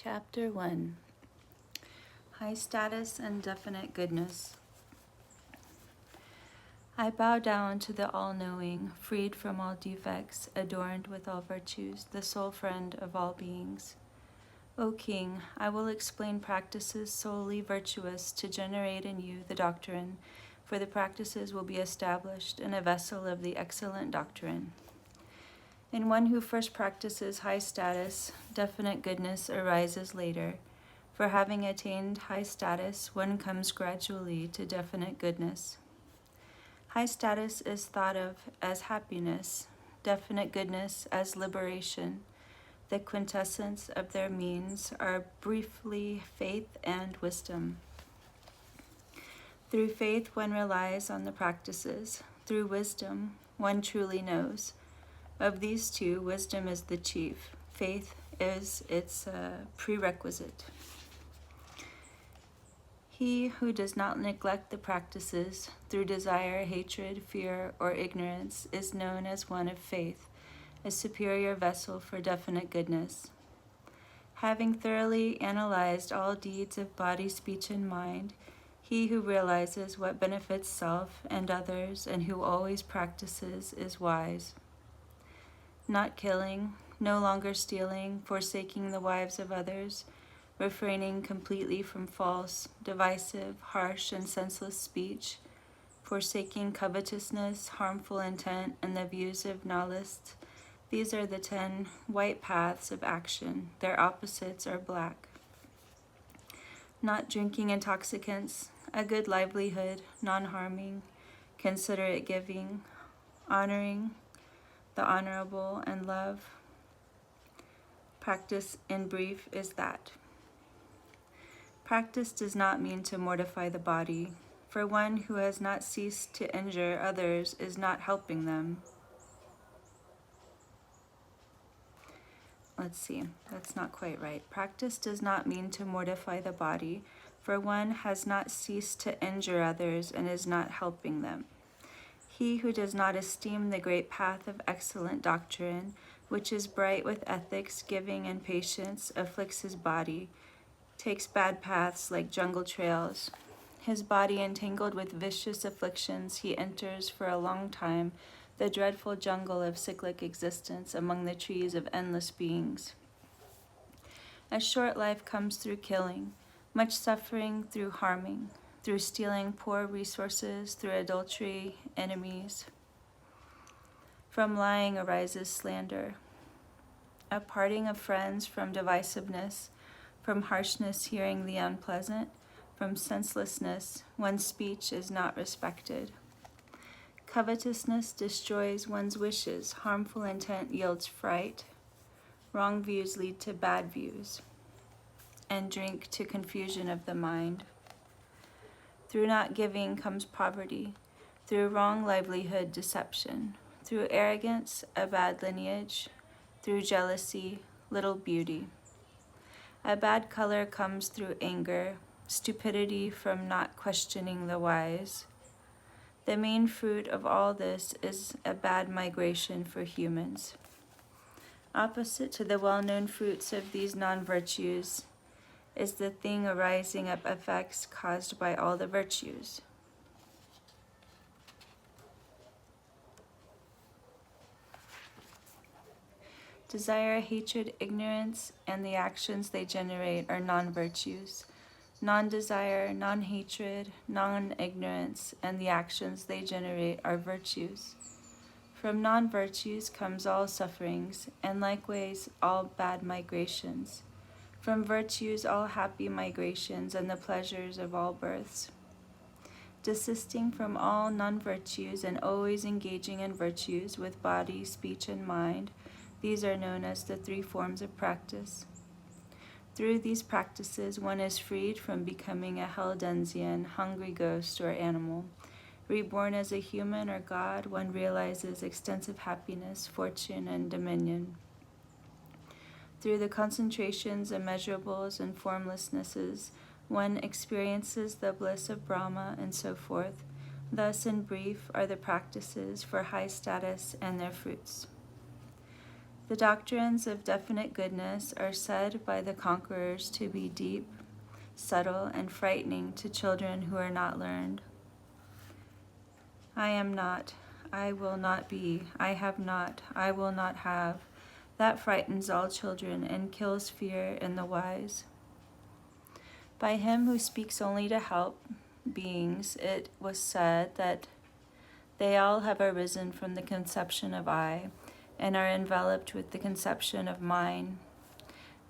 Chapter 1. High Status and Definite Goodness. I bow down to the all-knowing, freed from all defects, adorned with all virtues, the sole friend of all beings. O King, I will explain practices solely virtuous to generate in you the doctrine, for the practices will be established in a vessel of the excellent doctrine. In one who first practices high status, definite goodness arises later. For having attained high status, one comes gradually to definite goodness. High status is thought of as happiness, definite goodness as liberation. The quintessence of their means are briefly faith and wisdom. Through faith, one relies on the practices. Through wisdom, one truly knows. Of these two, wisdom is the chief. Faith is its prerequisite. He who does not neglect the practices through desire, hatred, fear, or ignorance is known as one of faith, a superior vessel for definite goodness. Having thoroughly analyzed all deeds of body, speech, and mind, he who realizes what benefits self and others and who always practices is wise. Not killing, no longer stealing, forsaking the wives of others, refraining completely from false, divisive, harsh, and senseless speech, forsaking covetousness, harmful intent, and the views of nihilists. These are the 10 white paths of action. Their opposites are black. Not drinking intoxicants, a good livelihood, non-harming, considerate giving, honoring the honorable, and love. Practice, in brief, is that. Practice does not mean to mortify the body, for one who has not ceased to injure others is not helping them. That's not quite right. Practice does not mean to mortify the body, for one has not ceased to injure others and is not helping them. He who does not esteem the great path of excellent doctrine, which is bright with ethics, giving, and patience, afflicts his body, takes bad paths like jungle trails. His body entangled with vicious afflictions, he enters for a long time the dreadful jungle of cyclic existence among the trees of endless beings. A short life comes through killing, much suffering through harming, through stealing poor resources, through adultery, enemies. From lying arises slander, a parting of friends from divisiveness, from harshness hearing the unpleasant, from senselessness one's speech is not respected. Covetousness destroys one's wishes, harmful intent yields fright, wrong views lead to bad views, and drink to confusion of the mind. Through not giving comes poverty, through wrong livelihood, deception, through arrogance, a bad lineage, through jealousy, little beauty. A bad color comes through anger, stupidity from not questioning the wise. The main fruit of all this is a bad migration for humans. Opposite to the well-known fruits of these non-virtues is the thing arising up effects caused by all the virtues. Desire, hatred, ignorance, and the actions they generate are non-virtues. Non-desire, non-hatred, non-ignorance, and the actions they generate are virtues. From non-virtues comes all sufferings, and likewise all bad migrations. From virtues all happy migrations and the pleasures of all births. Desisting from all non-virtues and always engaging in virtues with body, speech, and mind, these are known as the 3 forms of practice. Through these practices, one is freed from becoming a Helldensian, hungry ghost or animal. Reborn as a human or god, one realizes extensive happiness, fortune, and dominion. Through the concentrations, immeasurables, and formlessnesses, one experiences the bliss of Brahma and so forth. Thus, in brief, are the practices for high status and their fruits. The doctrines of definite goodness are said by the conquerors to be deep, subtle, and frightening to children who are not learned. I am not, I will not be, I have not, I will not have. That frightens all children and kills fear in the wise. By him who speaks only to help beings, it was said that they all have arisen from the conception of I, and are enveloped with the conception of mine.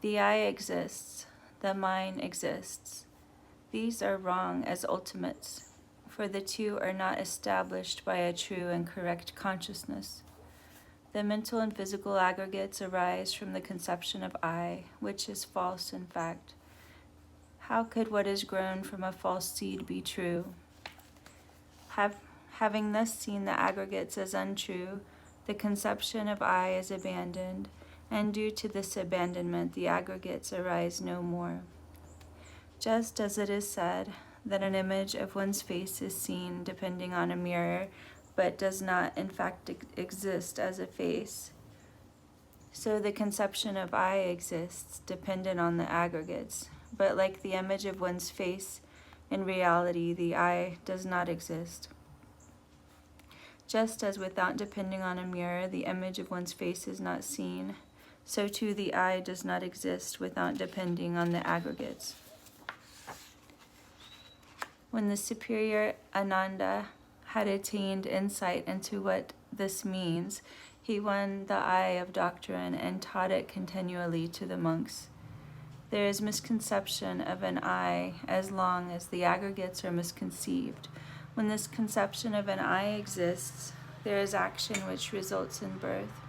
The I exists, the mine exists. These are wrong as ultimates, for the two are not established by a true and correct consciousness. The mental and physical aggregates arise from the conception of I, which is false in fact. How could what is grown from a false seed be true? Having thus seen the aggregates as untrue, the conception of I is abandoned, and due to this abandonment, the aggregates arise no more. Just as it is said that an image of one's face is seen depending on a mirror, but does not in fact exist as a face, so the conception of I exists dependent on the aggregates, but like the image of one's face, in reality the I does not exist. Just as without depending on a mirror, the image of one's face is not seen, so too the I does not exist without depending on the aggregates. When the superior Ananda had attained insight into what this means, he won the eye of doctrine and taught it continually to the monks. There is misconception of an I as long as the aggregates are misconceived. When this conception of an I exists, there is action which results in birth.